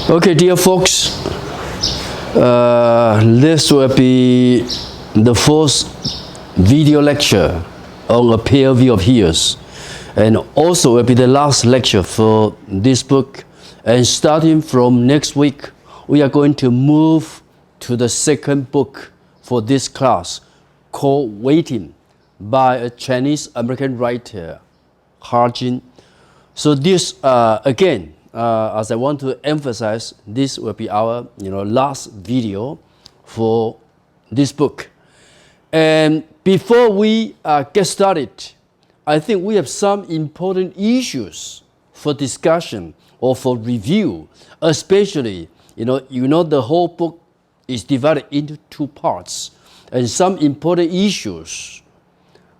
Okay, dear folks, this will be the fourth video lecture on a peer view of hears, and also will be the last lecture for this book. And starting from next week, we are going to move to the second book for this class, called Waiting, by a Chinese-American writer, Jin. So this, again, as I want to emphasize, this will be our last video for this book. And before we get started, I think we have some important issues for discussion or for review, especially, the whole book is divided into two parts, and some important issues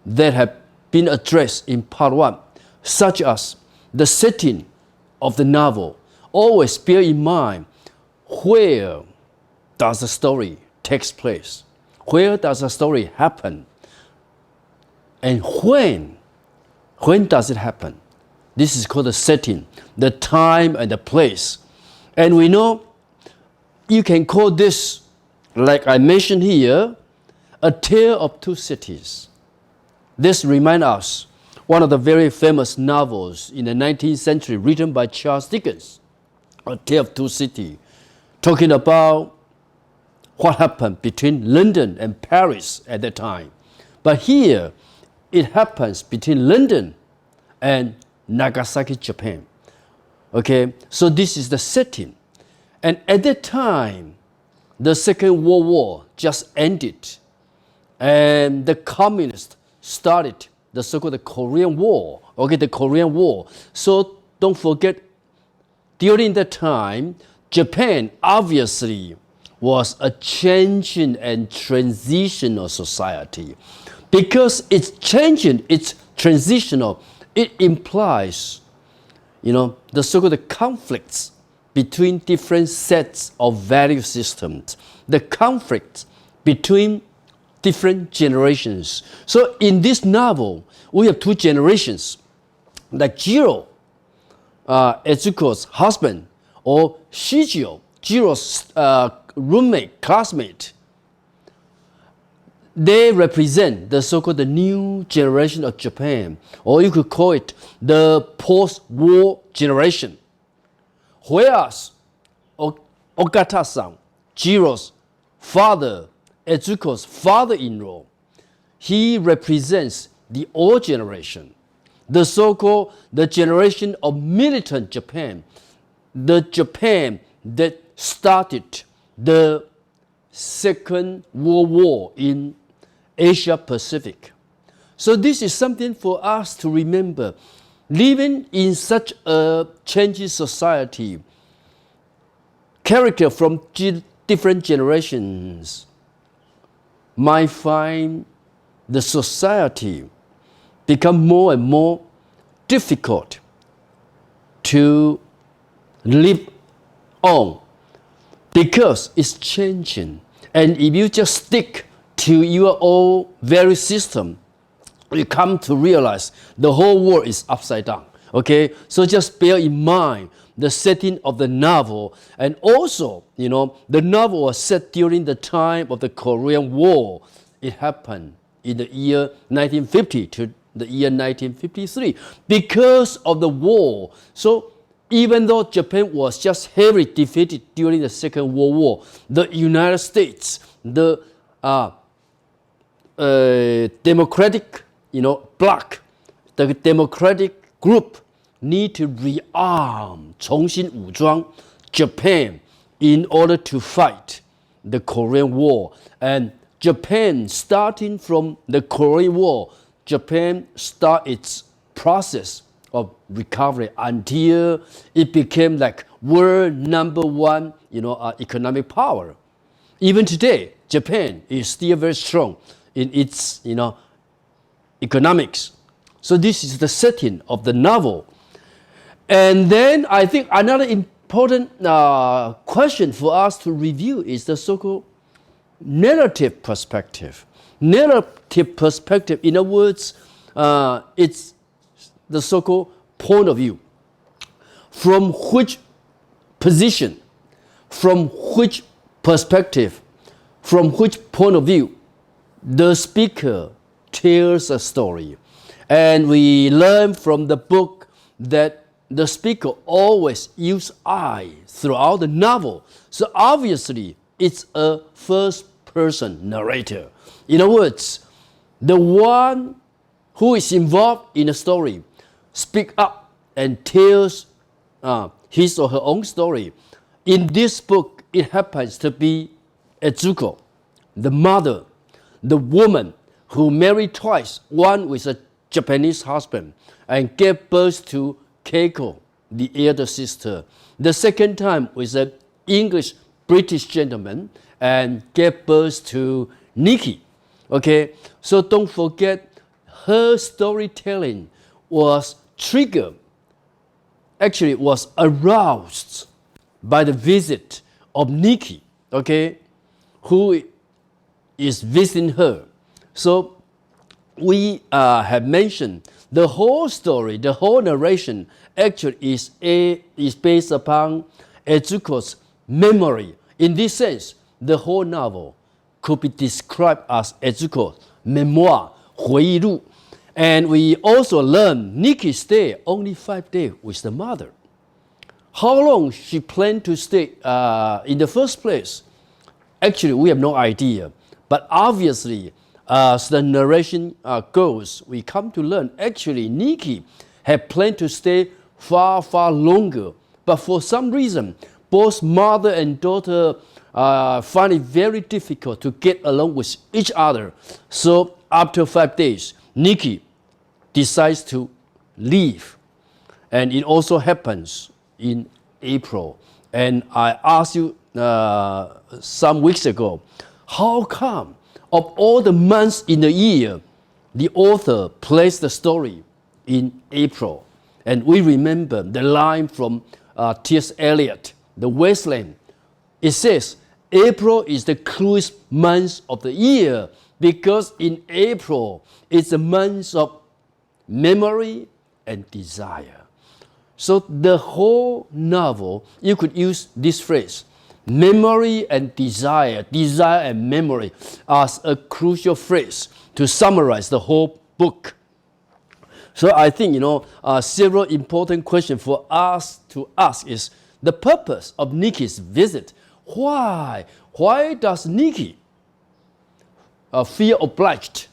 that have been addressed in part one, such as the setting of the novel. Always bear in mind, where does the story take place? Where does the story happen? And when does it happen? This is called the setting, the time and the place. And we know you can call this, like I mentioned here, a tale of two cities. This reminds us one of the very famous novels in the 19th century written by Charles Dickens, A Tale of Two Cities, talking about what happened between London and Paris at that time. But here, it happens between London and Nagasaki, Japan. Okay, so this is the setting. And at that time, the Second World War just ended, and the communists started the so-called Korean War. Okay, the Korean War. So don't forget, during that time, Japan obviously was a changing and transitional society. Because it's changing, it's transitional, it implies, the so-called conflicts between different sets of value systems, the conflict between different generations. So in this novel, we have two generations, like Jiro, Etsuko's husband, or Shijio, Jiro's roommate, classmate. They represent the so-called new generation of Japan, or you could call it the post-war generation. Whereas Ogata-san, Jiro's father, Etsuko's father-in-law, he represents the old generation, the so-called the generation of militant Japan, the Japan that started the Second World War in Asia Pacific. So this is something for us to remember. Living in such a changing society, character from different generations might find the society become more and more difficult to live on because it's changing. And if you just stick to your old value system, you come to realize the whole world is upside down. Okay, so just bear in mind the setting of the novel, and also, the novel was set during the time of the Korean War. It happened in the year 1950 to the year 1953 because of the war. So even though Japan was just heavily defeated during the Second World War, the United States, the democratic, bloc, the democratic group need to rearm, 重新武装 Japan in order to fight the Korean War. And Japan, starting from the Korean War, Japan start its process of recovery until it became like world number one, economic power. Even today, Japan is still very strong in its, economics. So this is the setting of the novel. And then I think another important question for us to review is the so-called narrative perspective. Narrative perspective, in other words, it's the so-called point of view. From which position from which perspective, from which point of view, the speaker tells a story. And we learn from the book that the speaker always uses I throughout the novel. So obviously, it's a first-person narrator. In other words, the one who is involved in a story speaks up and tells his or her own story. In this book, it happens to be Etsuko, the mother, the woman who married twice, one with a Japanese husband, and gave birth to Keiko, the elder sister. The second time with an English-British gentleman and gave birth to Nikki. Okay, so don't forget, her storytelling was triggered, actually was aroused by the visit of Nikki, okay, who is visiting her. So we have mentioned the whole story, the whole narration actually is based upon Etsuko's memory. In this sense, the whole novel could be described as Etsuko's memoir, 回忆录. And we also learn Nikki stayed only 5 days with the mother. How long she planned to stay in the first place? Actually, we have no idea. But obviously, as the narration goes, we come to learn actually Nikki had planned to stay far, far longer. But for some reason, both mother and daughter find it very difficult to get along with each other. So after 5 days, Nikki decides to leave. And it also happens in April. And I asked you some weeks ago, how come of all the months in the year, the author placed the story in April? And we remember the line from T.S. Eliot, The Wasteland. It says, April is the coolest month of the year because in April, it's a month of memory and desire. So the whole novel, you could use this phrase, memory and desire, desire and memory, as a crucial phrase to summarize the whole book. So I think, several important questions for us to ask is the purpose of Nikki's visit. Why? Why does Nikki feel obliged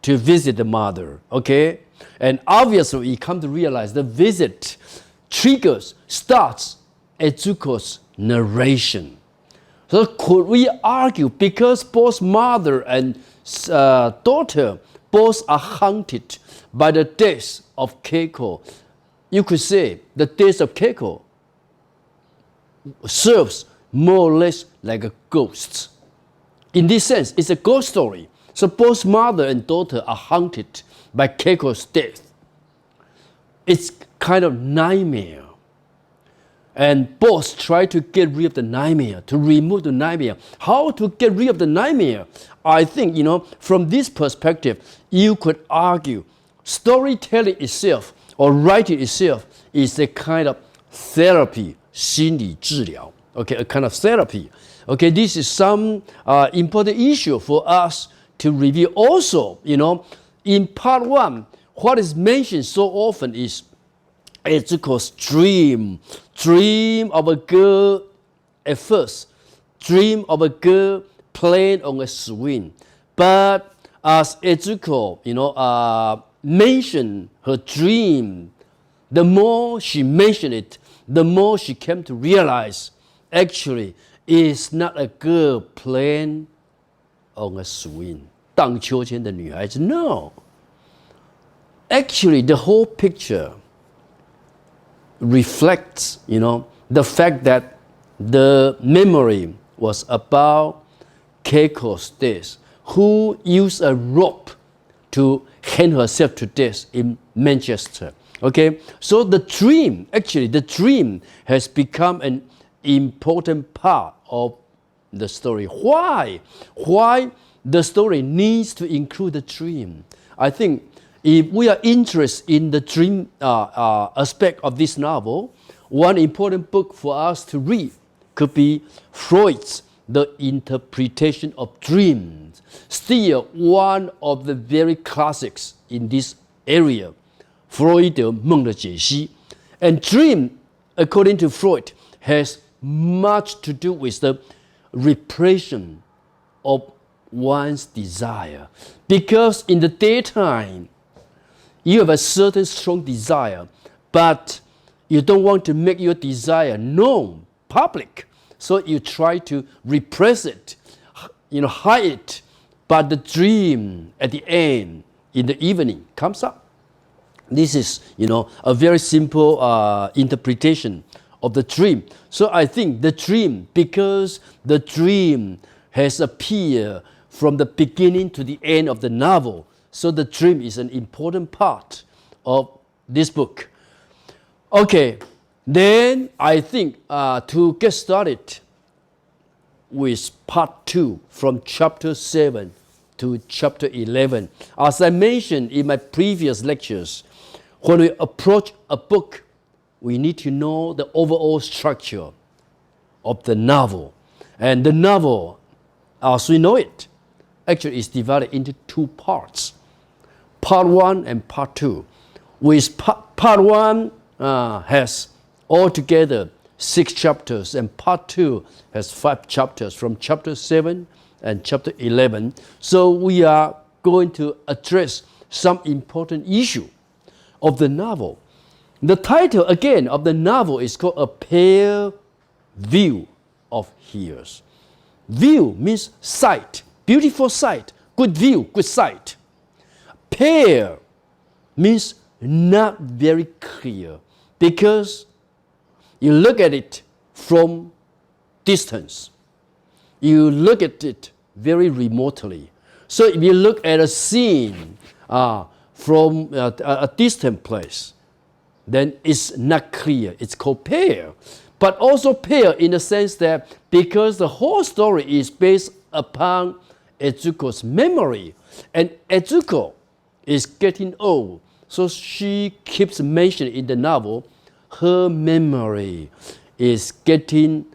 to visit the mother? Okay? And obviously, we come to realize the visit starts Etsuko's narration. So could we argue because both mother and daughter both are haunted by the death of Keiko, you could say the death of Keiko serves more or less like a ghost. In this sense, it's a ghost story. So both mother and daughter are haunted by Keiko's death. It's kind of nightmare. And both try to get rid of the nightmare, to remove the nightmare. How to get rid of the nightmare? I think, from this perspective, you could argue storytelling itself or writing itself is a kind of therapy, 心理治疗. Okay, a kind of therapy. Okay, this is some important issue for us to review. Also, in part 1, what is mentioned so often is Etsuko's dream of a girl at first, dream of a girl playing on a swing. But as Etsuko, mentioned her dream, the more she mentioned it, the more she came to realize, actually, it's not a girl playing on a swing. 荡秋千的女孩子, no. Actually, the whole picture reflects, the fact that the memory was about Keiko's death, who used a rope to hang herself to death in Manchester. Okay, so the dream has become an important part of the story. Why? Why the story needs to include the dream? I think if we are interested in the dream aspect of this novel, one important book for us to read could be Freud's The Interpretation of Dreams, still one of the very classics in this area, 弗洛伊德梦的解析。And dream, according to Freud, has much to do with the repression of one's desire. Because in the daytime, you have a certain strong desire, but you don't want to make your desire known, public. So you try to repress it, hide it. But the dream at the end, in the evening, comes up. This is, a very simple interpretation of the dream. So I think the dream, because the dream has appeared from the beginning to the end of the novel, so the dream is an important part of this book. Okay, then I think to get started with part 2 from chapter 7 to chapter 11. As I mentioned in my previous lectures, when we approach a book, we need to know the overall structure of the novel. And the novel, as we know it, actually is divided into 2 parts, part 1 and part 2. With part 1 has altogether 6 chapters, and part 2 has 5 chapters from chapter 7 and chapter 11. So we are going to address some important issue of the novel. The title again of the novel is called A Pale View of Hears. View means sight, beautiful sight, good view, good sight. Pale means not very clear, because you look at it from distance. You look at it very remotely. So if you look at a scene from a distant place, then it's not clear. It's called pale. But also pale in the sense that because the whole story is based upon Etsuko's memory, and Etsuko is getting old, so she keeps mentioning in the novel her memory is getting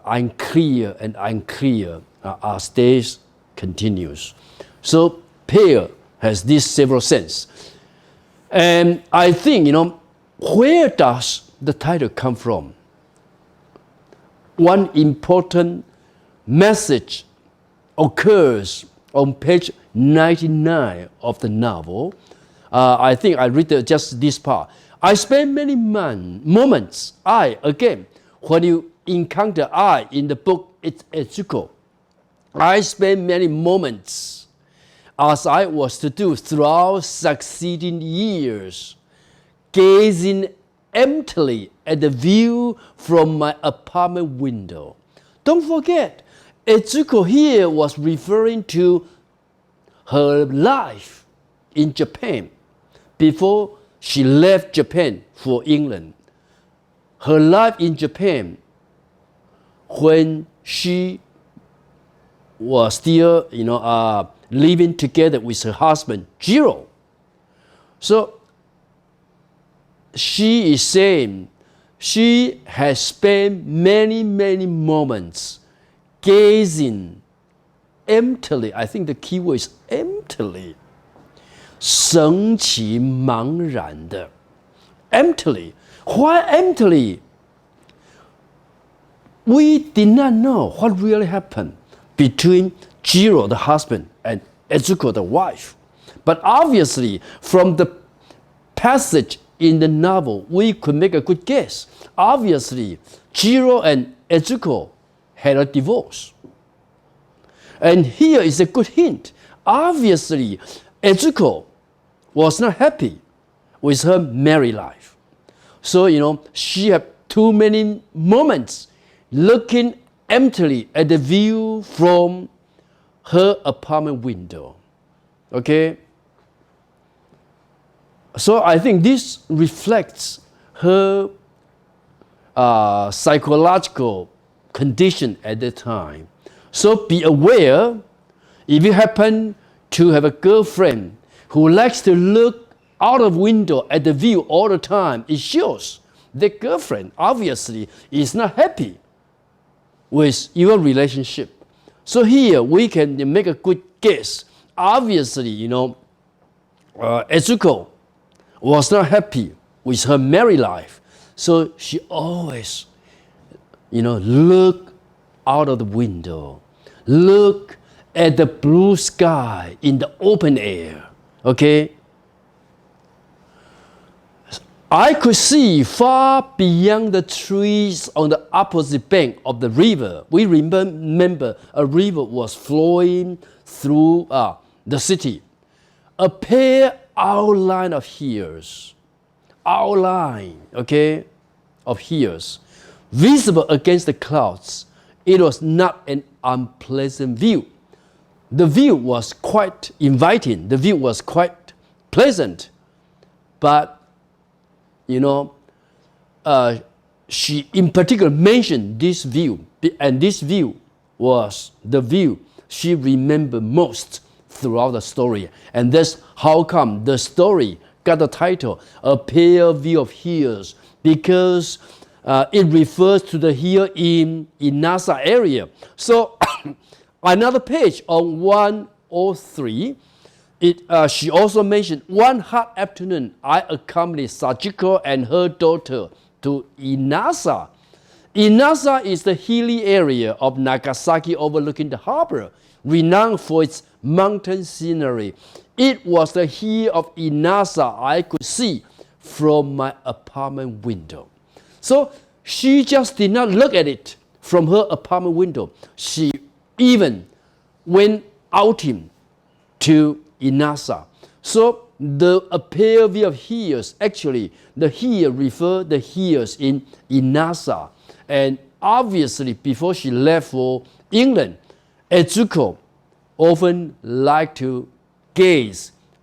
unclear and unclear as days continues. So pale has this several sense. And I think, where does the title come from? One important message occurs on page 99 of the novel. I think I read just this part. I spend many moments, when you encounter I in the book, it's Etsuko. I spent many moments, as I was to do throughout succeeding years, gazing emptily at the view from my apartment window. Don't forget, Etsuko here was referring to her life in Japan before she left Japan for England. Her life in Japan when she was still, living together with her husband, Jiro. So she is saying she has spent many, many moments gazing emptily. I think the key word is emptily. 神奇茫然的 emptily. Why emptily? We did not know what really happened between Jiro, the husband, and Etsuko, the wife. But obviously, from the passage in the novel, we could make a good guess. Obviously, Jiro and Etsuko had a divorce. And here is a good hint. Obviously, Etsuko was not happy with her married life. So, she had too many moments looking emptily at the view from her apartment window. Okay? So I think this reflects her psychological condition at the time. So be aware, if you happen to have a girlfriend who likes to look out of window at the view all the time, it shows the girlfriend obviously is not happy with your relationship. So here we can make a good guess. Obviously, Etsuko was not happy with her married life. So she always, look out of the window, look at the blue sky in the open air, okay? I could see far beyond the trees on the opposite bank of the river. We remember a river was flowing through the city. A pale outline of hills, of hills, visible against the clouds. It was not an unpleasant view. The view was quite inviting. The view was quite pleasant. But, she in particular mentioned this view. And this view was the view she remembered most throughout the story. And that's how come the story got the title, A Pale View of Hills, because it refers to the hill in Inasa area. So another page on 103, she also mentioned, one hot afternoon, I accompanied Sachiko and her daughter to Inasa. Inasa is the hilly area of Nagasaki overlooking the harbor, renowned for its mountain scenery. It was the hill of Inasa I could see from my apartment window. So she just did not look at it from her apartment window. She even went outing to Inasa. So the pale view of hills, actually the hill refer the hills in Inasa. And obviously before she left for England, Etsuko often liked to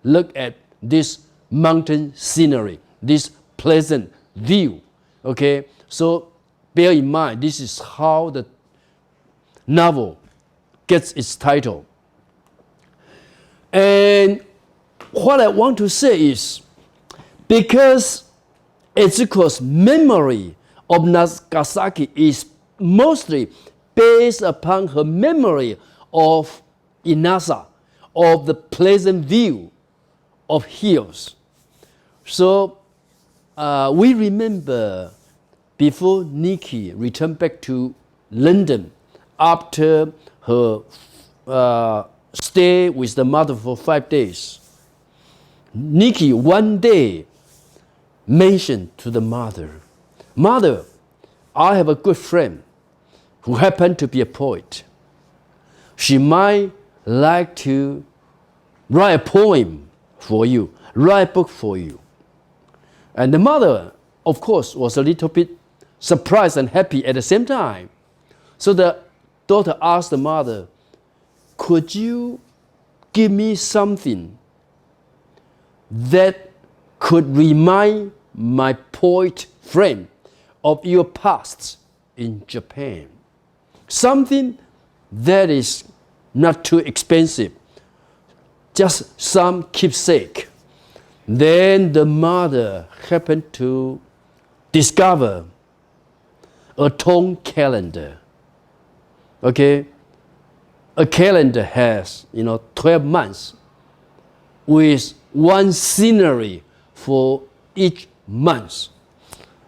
look at this mountain scenery, this pleasant view. Okay, so bear in mind, this is how the novel gets its title. And what I want to say is, because Etsuko's memory of Nagasaki is mostly based upon her memory of Inasa, of the pleasant view of hills. So we remember before Nikki returned back to London after her stay with the mother for 5 days, Nikki one day mentioned to the mother, "Mother, I have a good friend who happened to be a poet. She might like to write a poem for you, write a book for you." And the mother, of course, was a little bit surprised and happy at the same time. So the daughter asked the mother, "Could you give me something that could remind my poet friend of your past in Japan? Something that is not too expensive, just some keepsake." Then the mother happened to discover a tone calendar. Okay, a calendar has 12 months with one scenery for each month,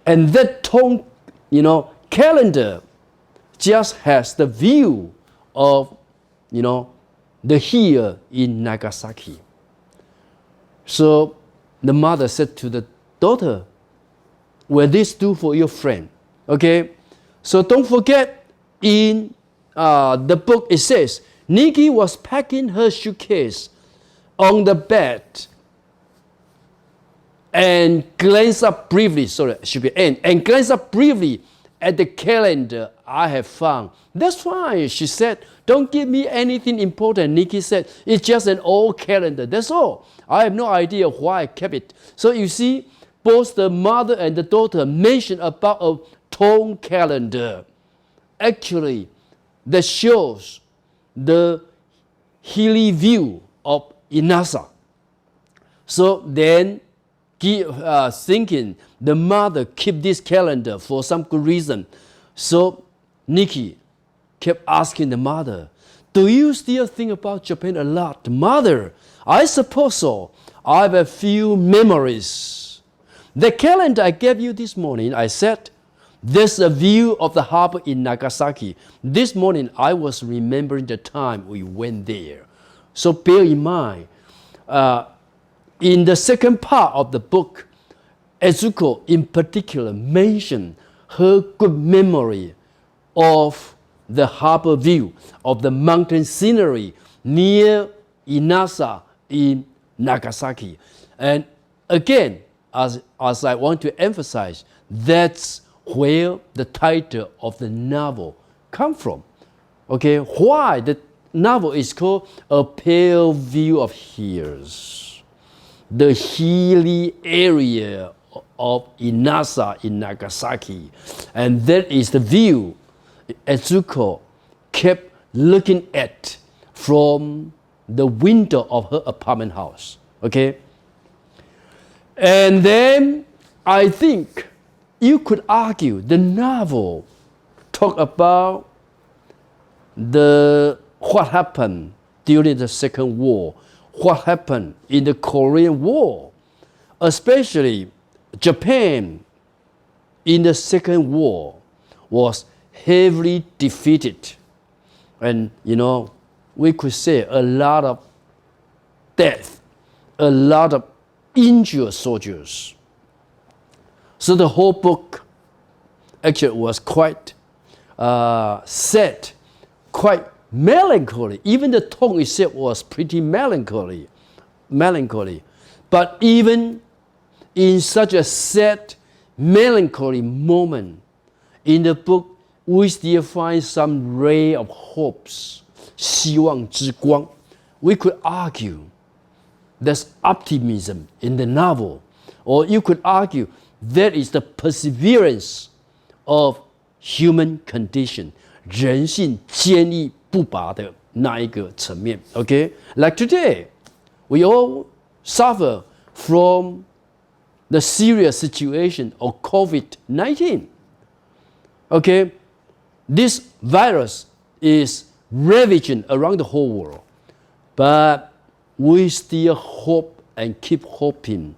and that tone calendar just has the view of the hill in Nagasaki. So the mother said to the daughter, "Will this do for your friend?" Okay, so don't forget, in the book it says Nikki was packing her suitcase on the bed and glanced up briefly. And glanced up briefly at the calendar I have found. "That's fine," she said. "Don't give me anything important." Nikki said, "It's just an old calendar. That's all. I have no idea why I kept it." So you see, both the mother and the daughter mentioned about a tone calendar. Actually, that shows the hilly view of Inasa. So then, thinking the mother kept this calendar for some good reason. So Nikki kept asking the mother, "Do you still think about Japan a lot?" "Mother, I suppose so. I have a few memories." "The calendar I gave you this morning," I said, "there's a view of the harbor in Nagasaki. This morning I was remembering the time we went there." So bear in mind, in the second part of the book, Ezuko in particular mentioned her good memory of the harbor view, of the mountain scenery near Inasa in Nagasaki. And again, as I want to emphasize, that's where the title of the novel comes from. Okay, why the novel is called A Pale View of Hills. The hilly area of Inasa in Nagasaki. And that is the view Ezuko kept looking at from the window of her apartment house. Okay? And then I think you could argue the novel talk about what happened during the Second War, what happened in the Korean War, especially Japan in the Second War was heavily defeated. And, we could say a lot of death, a lot of injured soldiers. So the whole book actually was quite sad, quite melancholy. Even the tone itself was pretty melancholy. But even in such a sad, melancholy moment, in the book, we still find some ray of hopes, 希望之光. We could argue there's optimism in the novel, or you could argue that is the perseverance of human condition, 人性坚毅不拔的那一个层面. Okay, like today, we all suffer from the serious situation of COVID-19. Okay, this virus is ravaging around the whole world, but we still hope and keep hoping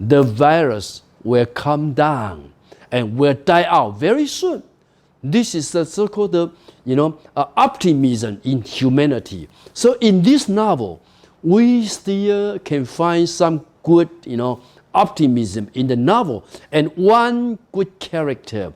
the virus will come down and will die out very soon. This is the so-called, optimism in humanity. So in this novel, we still can find some good, optimism in the novel, and one good character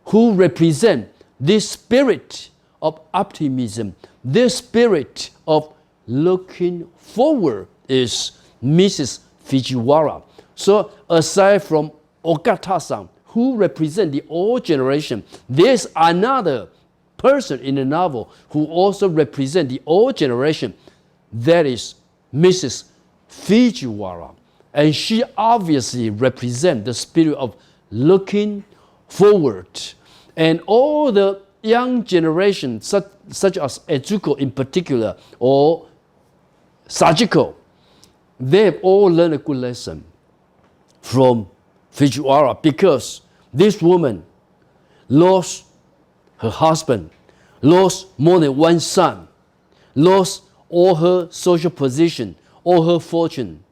who represents this spirit of optimism, this spirit of looking forward is Mrs. Fujiwara. So aside from Ogata-san, who represents the old generation, there's another person in the novel who also represents the old generation. That is Mrs. Fujiwara. And she obviously represents the spirit of looking forward. And all the young generation, such as Ezuko in particular, or Sajiko, they have all learned a good lesson from Fujiwara, because this woman lost her husband, lost more than one son, lost all her social position, all her fortune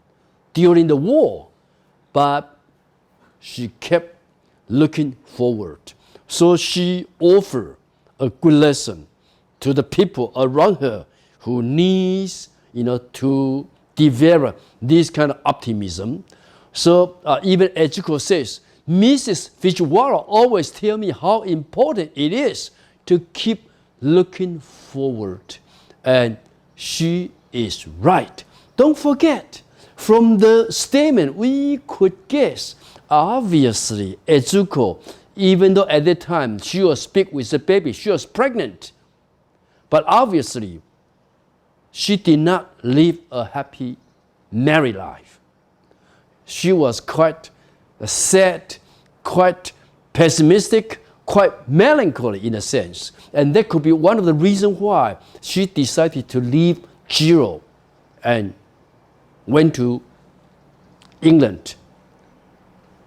during the war, but she kept looking forward. So she offered a good lesson to the people around her who needs, to develop this kind of optimism. So even Ezuko says, Mrs. Fujiwara always tell me how important it is to keep looking forward. And she is right. Don't forget, from the statement we could guess, obviously Ezuko, even though at that time she was big with the baby, she was pregnant, but obviously she did not live a happy married life. She was quite sad, quite pessimistic, quite melancholy in a sense. And that could be one of the reasons why she decided to leave Jiro and went to England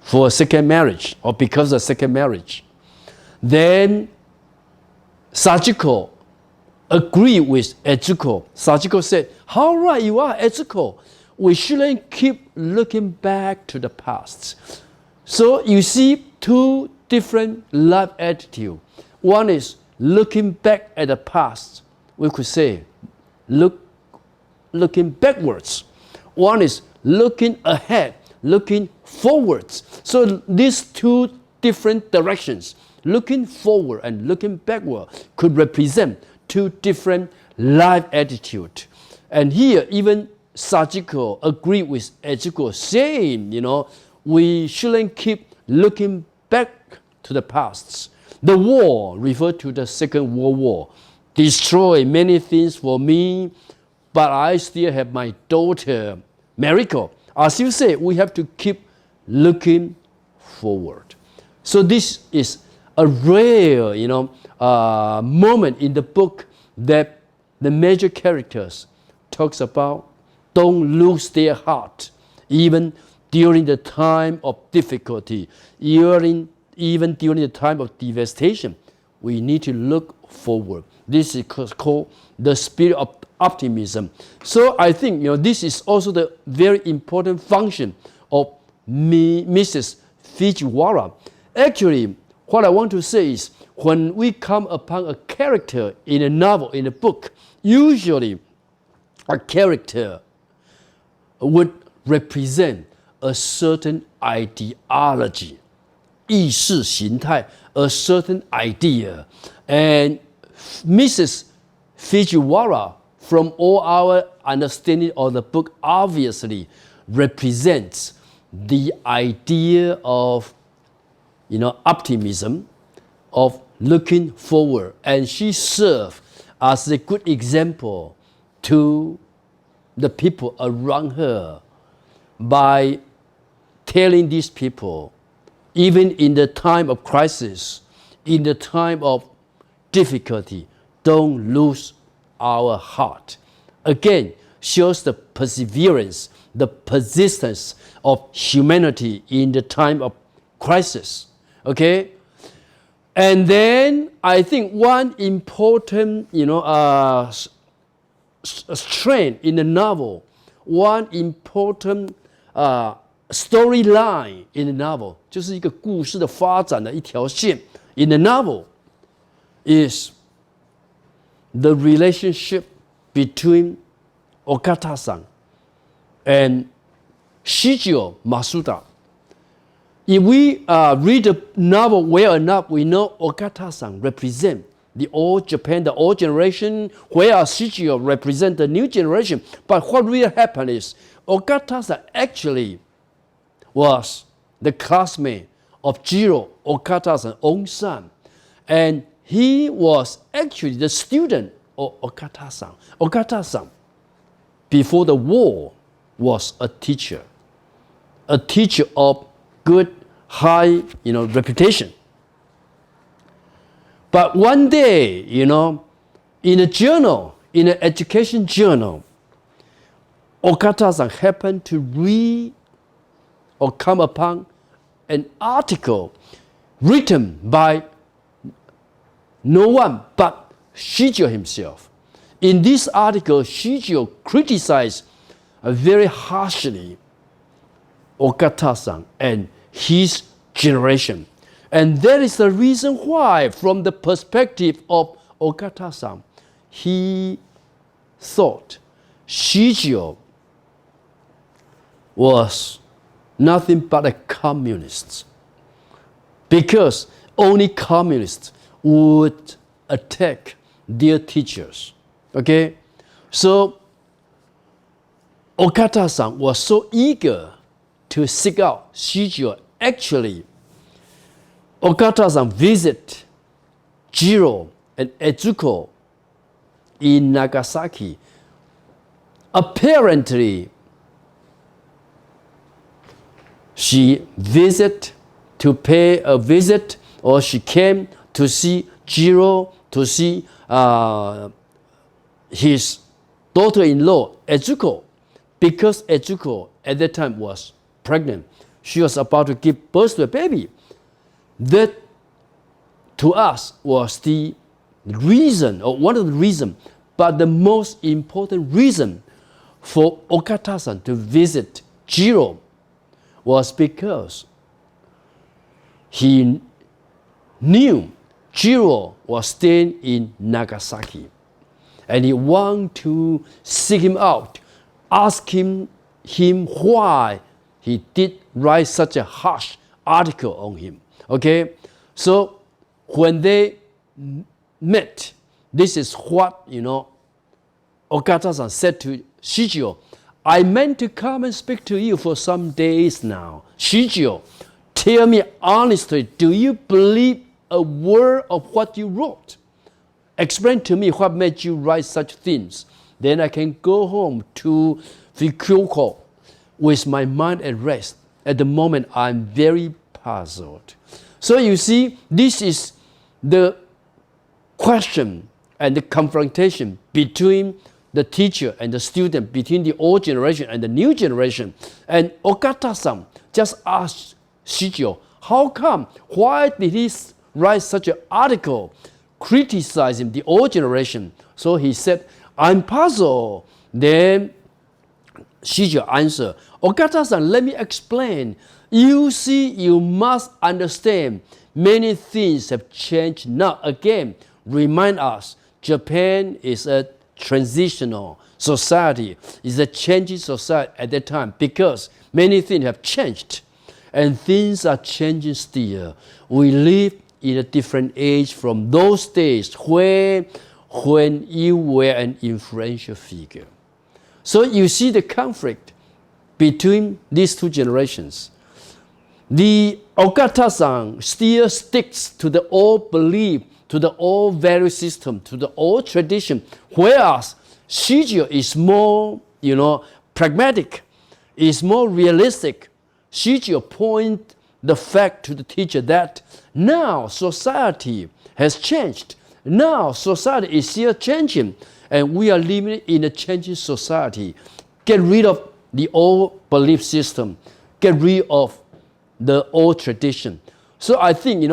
for a second marriage, or because of a second marriage. Then Sachiko agreed with Ezuko. Sachiko said, "How right you are, Ezuko. We shouldn't keep looking back to the past." So you see two different life attitudes. One is looking back at the past. We could say, looking backwards. One is looking ahead, looking forwards. So these two different directions, looking forward and looking backward, could represent two different life attitudes. And here, even Sachiko agreed with Ezuko, saying, we shouldn't keep looking back to the past. The war, referred to the Second World War, destroyed many things for me, but I still have my daughter, Mariko. As you say, we have to keep looking forward. So this is a rare, moment in the book that the major characters talks about. Don't lose their heart, even during the time of difficulty, even during the time of devastation. We need to look forward. This is called the spirit of optimism. So I think this is also the very important function of Mrs. Fujiwara. Actually, what I want to say is, when we come upon a character in a novel, in a book, usually a character would represent a certain ideology, 意识形态, a certain idea. And Mrs. Fujiwara, from all our understanding of the book, obviously represents the idea of optimism, of looking forward. And she served as a good example to the people around her by telling these people, even in the time of crisis, in the time of difficulty, don't lose our heart. Again, shows the perseverance, the persistence of humanity in the time of crisis. Okay? And then I think one important, strength in the novel, one important storyline in the novel, 就是一个故事的发展的一条线 in the novel, is the relationship between Okata-san and Shigeo Masuda. If we read the novel well enough, we know Okata-san represents the old Japan, the old generation, whereas Shigeo represents the new generation. But what really happened is, Okata-san actually was the classmate of Jiro Okata-san's own son. And he was actually the student of Okata-san. Okata-san, before the war, was a teacher of good, high, reputation. But one day, in a journal, in an education journal, Okata-san happened to read or come upon an article written by no one but Shigeo himself. In this article, Shigeo criticized very harshly Okata-san and his generation. And that is the reason why, from the perspective of Okata-san, he thought Shigeo was nothing but a communist, because only communists would attack their teachers. Okay? So Okata-san was so eager to seek out Shigeo. Actually, Okata-san visited Jiro and Ezuko in Nagasaki. Apparently, she visited to pay a visit, or she came to see Jiro, to see his daughter-in-law, Ezuko, because Ezuko at that time was pregnant. She was about to give birth to a baby. That, to us, was the reason, or one of the reasons, but the most important reason for Okata-san to visit Jiro was because he knew Jiro was staying in Nagasaki, and he wanted to seek him out, ask him why he did write such a harsh article on him. Okay, so when they met, this is what Okata-san said to Shijio. I meant to come and speak to you for some days now. Shijio, tell me honestly, do you believe a word of what you wrote? Explain to me what made you write such things. Then I can go home to Fukuoka with my mind at rest. At the moment, I'm very puzzled. So you see, this is the question and the confrontation between the teacher and the student, between the old generation and the new generation. And Okata-san just asked Shijio, how come? Why did he write such an article criticizing the old generation? So he said, I'm puzzled. Then Shijio answered, Okata-san, let me explain. You see, you must understand many things have changed now. Again, remind us, Japan is a transitional society, is a changing society at that time because many things have changed and things are changing still. We live in a different age from those days when you were an influential figure. So you see the conflict between these two generations. The Okata-san still sticks to the old belief, to the old value system, to the old tradition, whereas Shijio is more, pragmatic, is more realistic. Shijio points the fact to the teacher that now society has changed. Now society is still changing, and we are living in a changing society. Get rid of the old belief system. Get rid of the old tradition. So I think,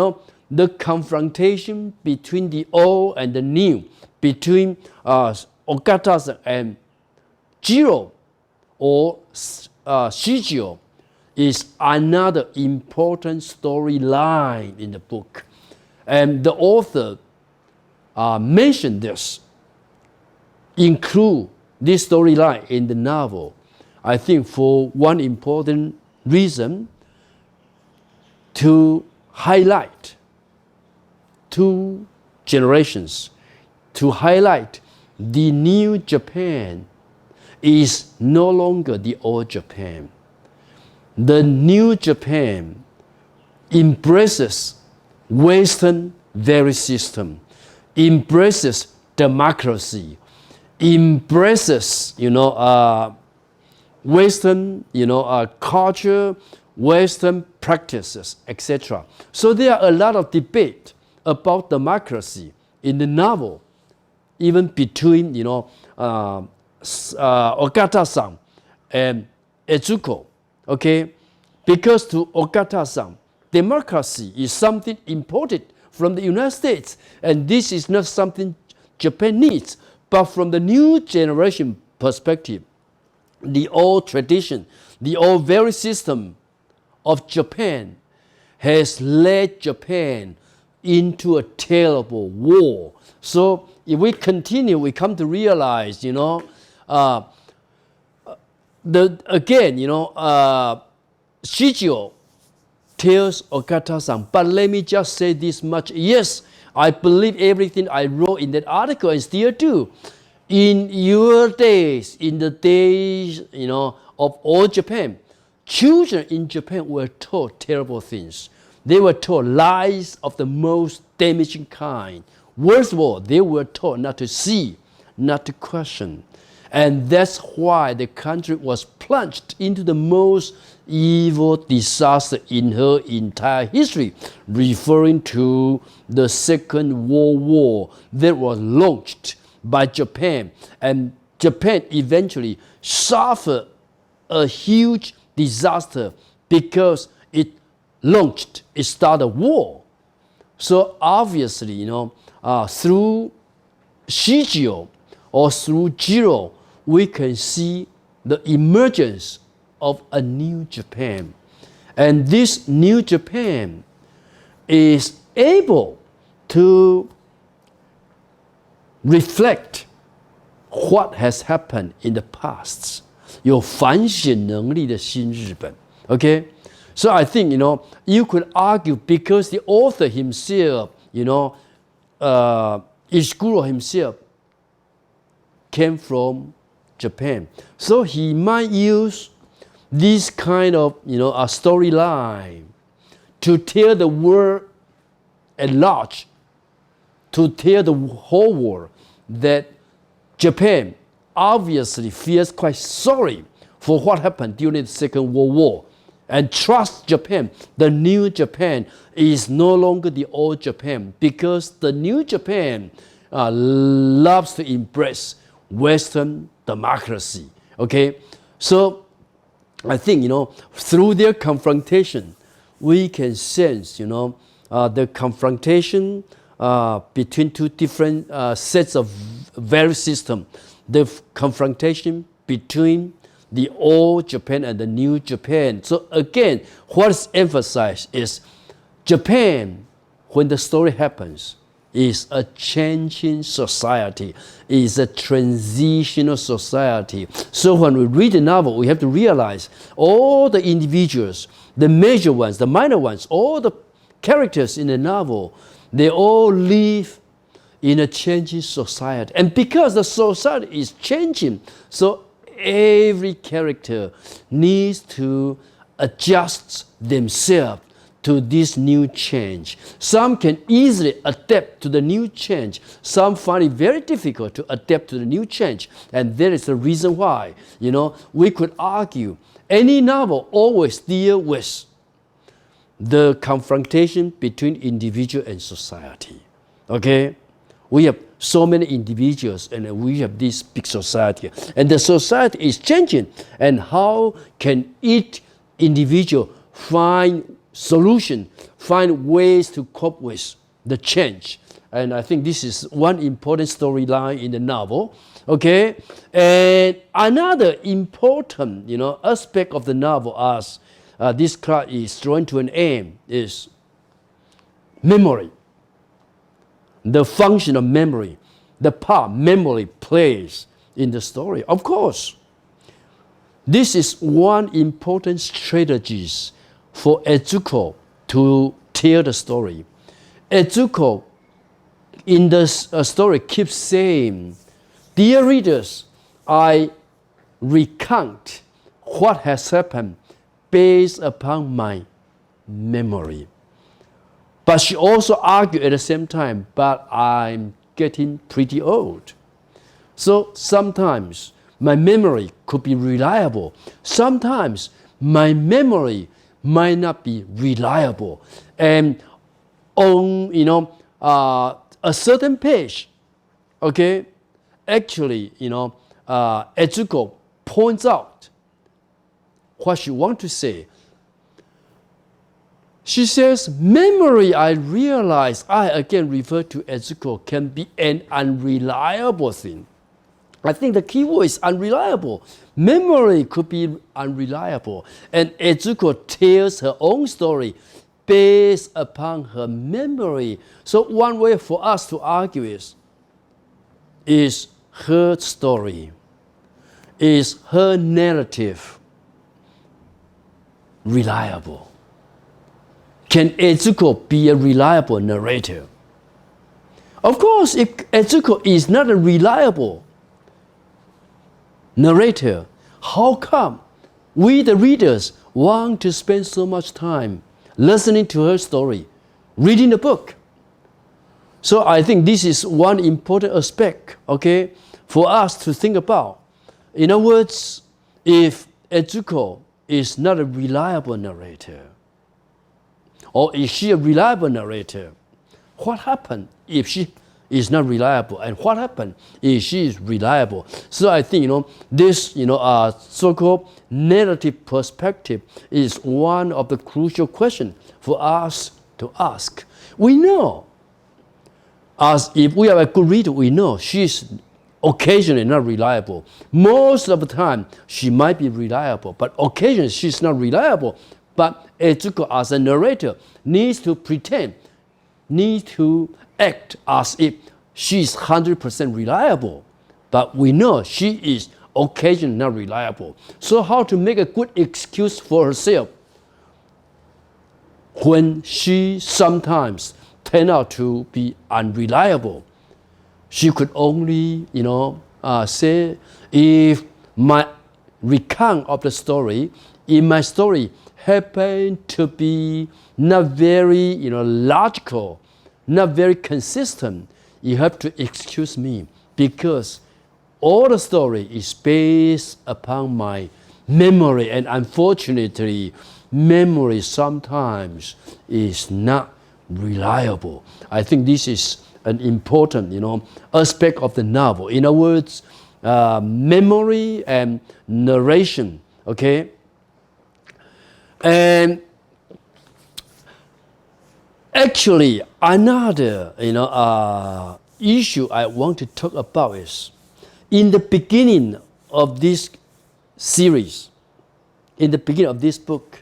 the confrontation between the old and the new, between Okata and Jiro or Shijio, is another important storyline in the book. And the author mentioned this, include this storyline in the novel, I think for one important reason, to highlight two generations, to highlight the new Japan is no longer the old Japan. The new Japan embraces Western value system, embraces democracy, embraces Western culture, Western practices, etc. So there are a lot of debate about democracy in the novel, even between Okata-san and Etsuko. Okay, because to Okata-san, democracy is something imported from the United States, and this is not something Japan needs. But from the new generation perspective, the old tradition, the old value system of Japan has led Japan into a terrible war. So if we continue, we come to realize, Shijio tells Okata-san, but let me just say this much. Yes, I believe everything I wrote in that article and still do. In your days, in the days, of old Japan, children in Japan were taught terrible things. They were taught lies of the most damaging kind. Worst of all, they were taught not to see, not to question. And that's why the country was plunged into the most evil disaster in her entire history, referring to the Second World War that was launched by Japan. And Japan eventually suffered a huge disaster because it started a war. So obviously, through Shijio or through Jiro, we can see the emergence of a new Japan. And this new Japan is able to reflect what has happened in the past. 有反省能力的新日本 Okay? So I think, you could argue because the author himself, Ishiguro himself came from Japan. So he might use this kind of, a storyline to tell the world at large, to tell the whole world that Japan obviously feels quite sorry for what happened during the Second World War and trust Japan. The new Japan is no longer the old Japan because the new Japan loves to embrace Western democracy. Okay? So I think, through their confrontation, we can sense, the confrontation between two different sets of value system. The confrontation between the old Japan and the new Japan. So again, what is emphasized is Japan, when the story happens, is a changing society, is a transitional society. So when we read the novel, we have to realize all the individuals, the major ones, the minor ones, all the characters in the novel, they all live in a changing society. And because the society is changing, so every character needs to adjust themselves to this new change. Some can easily adapt to the new change. Some find it very difficult to adapt to the new change. And that is the reason why, we could argue any novel always deals with the confrontation between individual and society. Okay? We have so many individuals and we have this big society. And the society is changing. And how can each individual find solution, find ways to cope with the change? And I think this is one important storyline in the novel. Okay? And another important, aspect of the novel as this class is drawing to an end is memory. The function of memory, the part memory plays in the story. Of course, this is one important strategy for Etsuko to tell the story. Etsuko in the story keeps saying, "Dear readers, I recount what has happened based upon my memory." But she also argued at the same time, but I'm getting pretty old. So sometimes my memory could be reliable. Sometimes my memory might not be reliable. And on, a certain page, okay, actually, Etsuko points out what she wants to say. She says, memory, I realize, I again refer to Etsuko, can be an unreliable thing. I think the key word is unreliable. Memory could be unreliable. And Etsuko tells her own story based upon her memory. So one way for us to argue is her story, is her narrative reliable? Can Etsuko be a reliable narrator? Of course, if Etsuko is not a reliable narrator, how come we, the readers, want to spend so much time listening to her story, reading the book? So I think this is one important aspect, okay, for us to think about. In other words, if Etsuko is not a reliable narrator, or is she a reliable narrator? What happened if she is not reliable? And what happened if she is reliable? So I think, this, so-called narrative perspective is one of the crucial questions for us to ask. We know As if we have a good reader, we know she's occasionally not reliable. Most of the time, she might be reliable, but occasionally she's not reliable. But Ezuko, as a narrator, needs to pretend, needs to act as if she's 100% reliable. But we know she is occasionally not reliable. So how to make a good excuse for herself when she sometimes turn out to be unreliable? She could only, say, if my recount of the story, if my story happened to be not very, logical, not very consistent, you have to excuse me because all the story is based upon my memory, and unfortunately, memory sometimes is not reliable. I think this is an important, aspect of the novel. In other words, memory and narration, okay? And actually, another, issue I want to talk about is, in the beginning of this series, in the beginning of this book,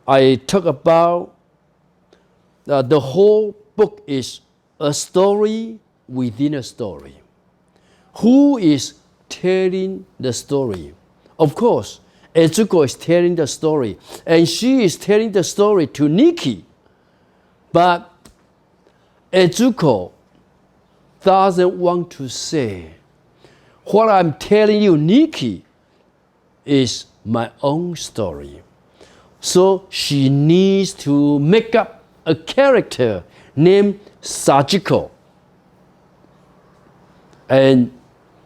I talk about the whole book is a story within a story. Who is telling the story? Of course, Ezuko is telling the story, and she is telling the story to Nikki. But Ezuko doesn't want to say, what I'm telling you, Nikki, is my own story. So she needs to make up a character named Sachiko and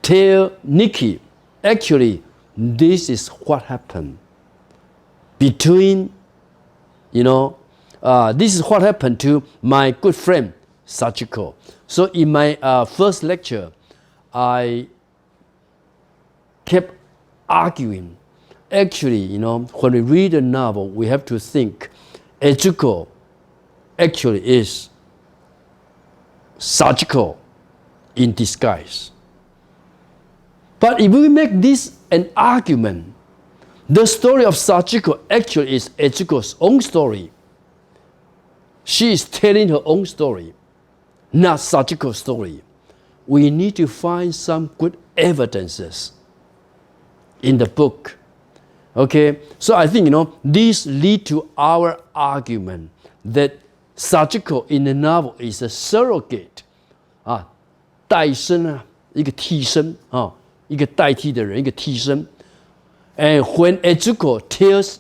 tell Nikki, actually, this is what happened between, this is what happened to my good friend Sachiko. So in my first lecture, I kept arguing. Actually, when we read a novel, we have to think Ezuko actually is Sachiko in disguise. But if we make this an argument, the story of Sachiko actually is Ezuko's own story. She is telling her own story, not Sachiko's story. We need to find some good evidences in the book. Okay, so I think, this lead to our argument that Sachiko in the novel is a surrogate, 代身一个替身一个代替的人，一个替身。And when Ezuko tells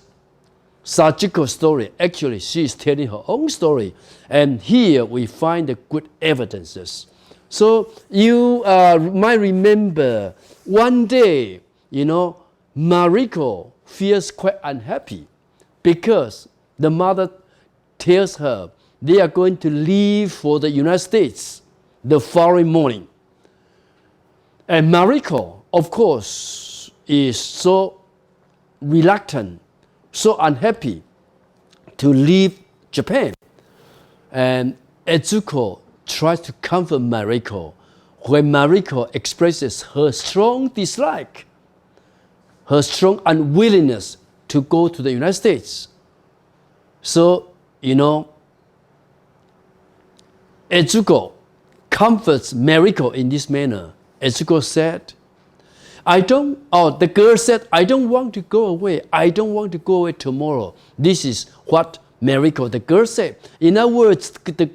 Sachiko's story, actually she is telling her own story. And here we find the good evidences. So you might remember one day, Mariko feels quite unhappy because the mother tells her they are going to leave for the United States the following morning. And Mariko, of course, is so reluctant, so unhappy to leave Japan. And Ezuko tries to comfort Mariko when Mariko expresses her strong dislike, her strong unwillingness to go to the United States. So, Ezuko comforts Mariko in this manner. Ezuko said, the girl said, I don't want to go away. I don't want to go away tomorrow. This is what Mariko, the girl, said. In other words, the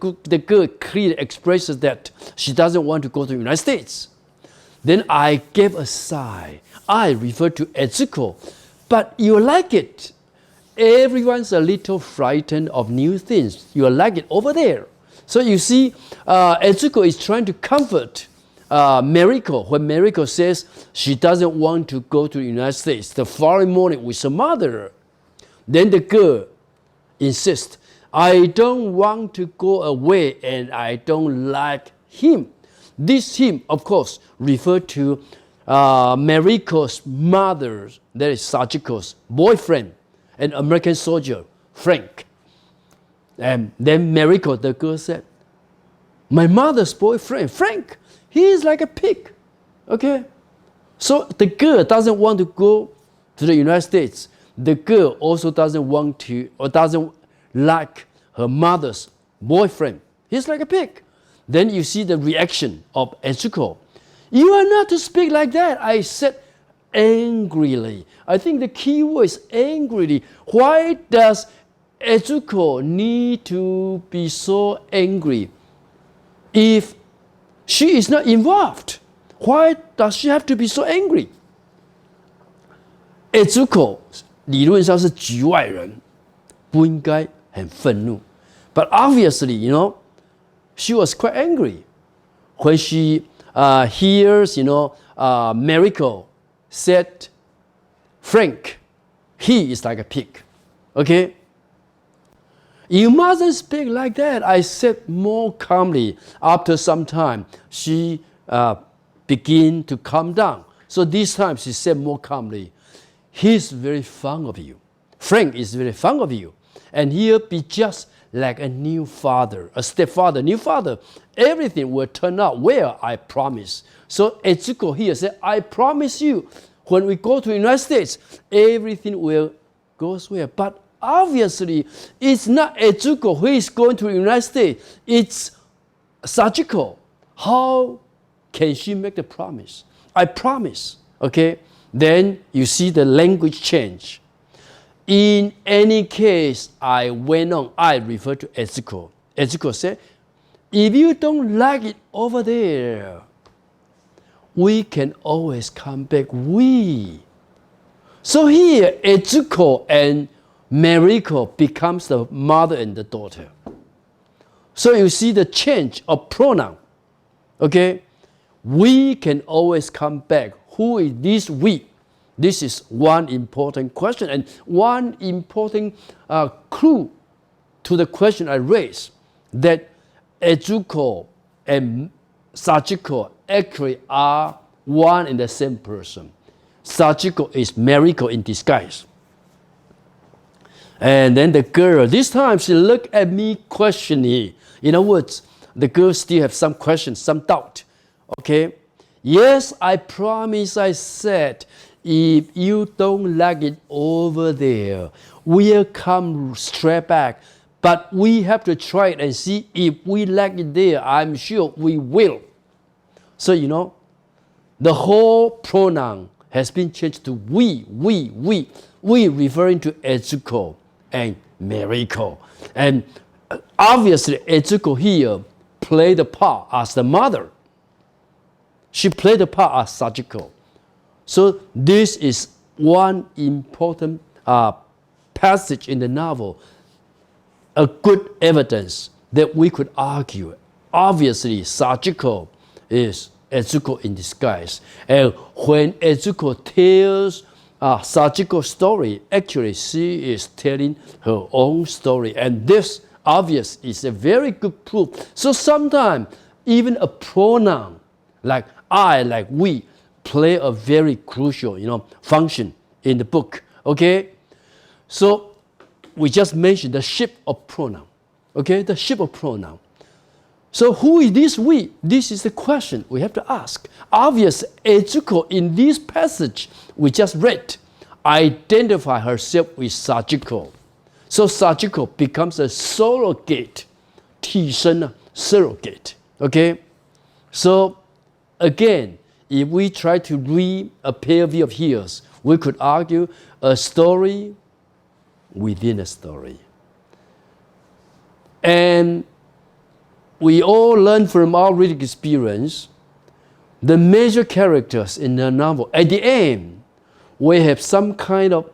girl clearly expresses that she doesn't want to go to the United States. Then I gave a sigh. I referred to Ezuko, but you like it. Everyone's a little frightened of new things. You like it over there. So you see, Ezuko is trying to comfort Mariko when Mariko says she doesn't want to go to the United States the following morning with her mother. Then the girl insists, I don't want to go away and I don't like him. This him, of course, referred to Mariko's mother, that is Sachiko's boyfriend, an American soldier, Frank. And then Mariko, the girl, said, my mother's boyfriend, Frank, he is like a pig. Okay? So the girl doesn't want to go to the United States. The girl also doesn't want to or doesn't like her mother's boyfriend. He's like a pig. Then you see the reaction of Etsuko. You are not to speak like that, I said angrily. I think the key word is angrily. Why does Etsuko need to be so angry if she is not involved? Why does she have to be so angry? Etsuko 理论上是局外人，不应该很愤怒。But obviously, she was quite angry when she hears, Mariko said, Frank, he is like a pig. Okay? You mustn't speak like that, I said more calmly. After some time, she began to calm down. So this time she said more calmly, he's very fond of you. Frank is very fond of you. And he'll be just like a new father, a stepfather, new father. Everything will turn out well, I promise. So Etsuko here said, I promise you, when we go to the United States, everything will go well. But obviously, it's not Etsuko who is going to the United States. It's Sachiko. How can she make the promise? I promise. Okay? Then you see the language change. In any case, I went on. I refer to Etsuko. Etsuko said, if you don't like it over there, we can always come back. So here, Etsuko and Mariko becomes the mother and the daughter. So you see the change of pronoun. Okay? We can always come back. Who is this we? This is one important question and one important clue to the question I raised, that Etsuko and Sachiko actually are one and the same person. Sachiko is Mariko in disguise. And then the girl, this time she looked at me questioning. In other words, the girl still have some questions, some doubt. Okay? Yes, I promise, I said, if you don't like it over there, we'll come straight back. But we have to try it and see if we like it there. I'm sure we will. So, the whole pronoun has been changed to we. We referring to Etsuko and Mariko. And obviously, Etsuko here played the part as the mother. She played the part as Sachiko. So this is one important passage in the novel, a good evidence that we could argue. Obviously, Sachiko is Etsuko in disguise. And when Etsuko tells Sachiko's story, actually she is telling her own story. And this, obvious, is a very good proof. So sometimes, even a pronoun like I, like we, play a very crucial, function in the book. Okay? So we just mentioned the shift of pronoun. Okay? The shift of pronoun. So who is this we? This is the question we have to ask. Obviously, Etsuko in this passage we just read identify herself with Sachiko. So Sachiko becomes a surrogate. 替身, surrogate. Okay? So again, if we try to read a pair of hears, we could argue a story within a story. And we all learn from our reading experience, the major characters in the novel, at the end, we have some kind of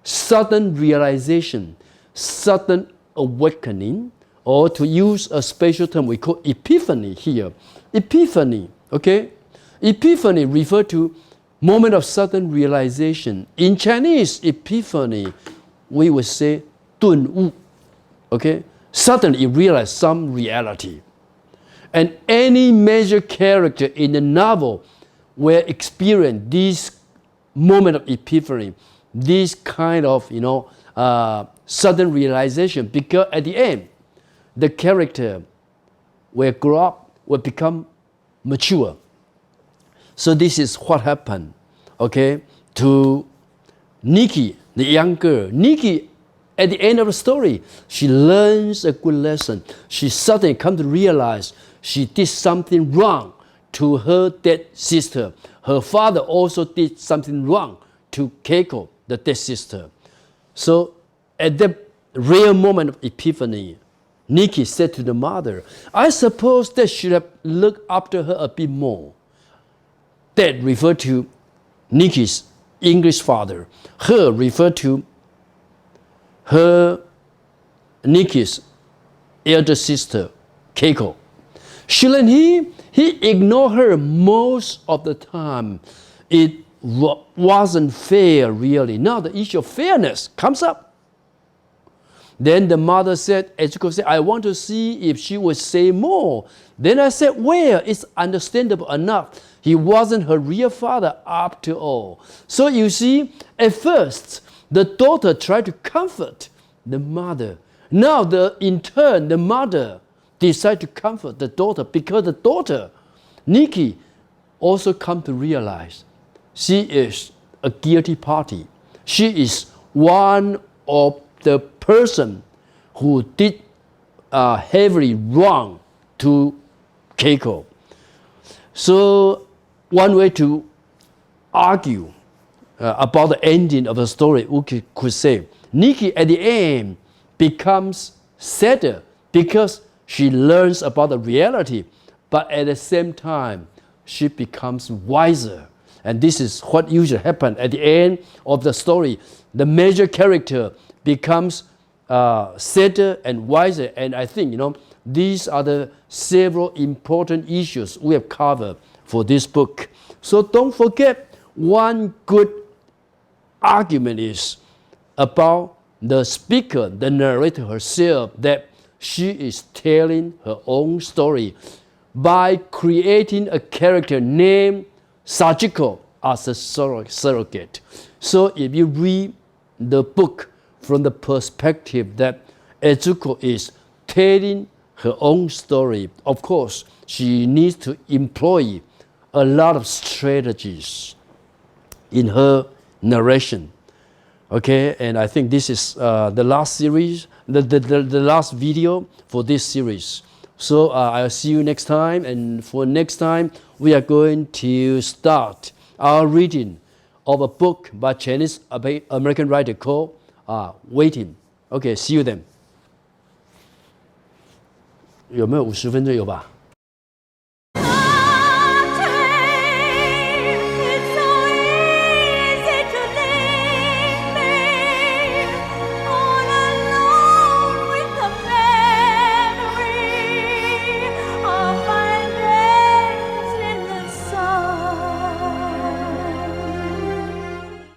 sudden realization, sudden awakening, or to use a special term we call epiphany here. Epiphany, okay? Epiphany refers to moment of sudden realization. In Chinese, epiphany, we would say 顿悟, okay? Suddenly you realize some reality. And any major character in the novel will experience this moment of epiphany, this kind of, sudden realization, because at the end, the character will grow up, will become mature. So this is what happened, okay, to Nikki, the young girl. Nikki, at the end of the story, she learns a good lesson. She suddenly comes to realize she did something wrong to her dead sister. Her father also did something wrong to Keiko, the dead sister. So at that real moment of epiphany, Nikki said to the mother, I suppose they should have looked after her a bit more. That referred to Nikki's English father. Her referred to Nikki's elder sister, Keiko. Shouldn't he? He ignored her most of the time. It wasn't fair, really. Now the issue of fairness comes up. Then the mother said, Etsuko said, I want to see if she would say more. Then I said, well, it's understandable enough. He wasn't her real father after all. So you see, at first, the daughter tried to comfort the mother. Now, in turn, the mother decided to comfort the daughter because the daughter, Nikki, also come to realize she is a guilty party. She is one of the person who did heavily wrong to Keiko. So one way to argue about the ending of the story, we could say, Nikki at the end becomes sadder because she learns about the reality, but at the same time, she becomes wiser. And this is what usually happens at the end of the story. The major character becomes sadder and wiser. And I think, these are the several important issues we have covered for this book. So don't forget, one good argument is about the speaker, the narrator herself, that she is telling her own story by creating a character named Sachiko as a surrogate. So if you read the book from the perspective that Etsuko is telling her own story, of course, she needs to employ a lot of strategies in her narration. Okay, and I think this is the last series, the last video for this series. So I'll see you next time, and for next time, we are going to start our reading of a book by Chinese American writer called Waiting. Okay, see you then. 有没有50分钟？有吧？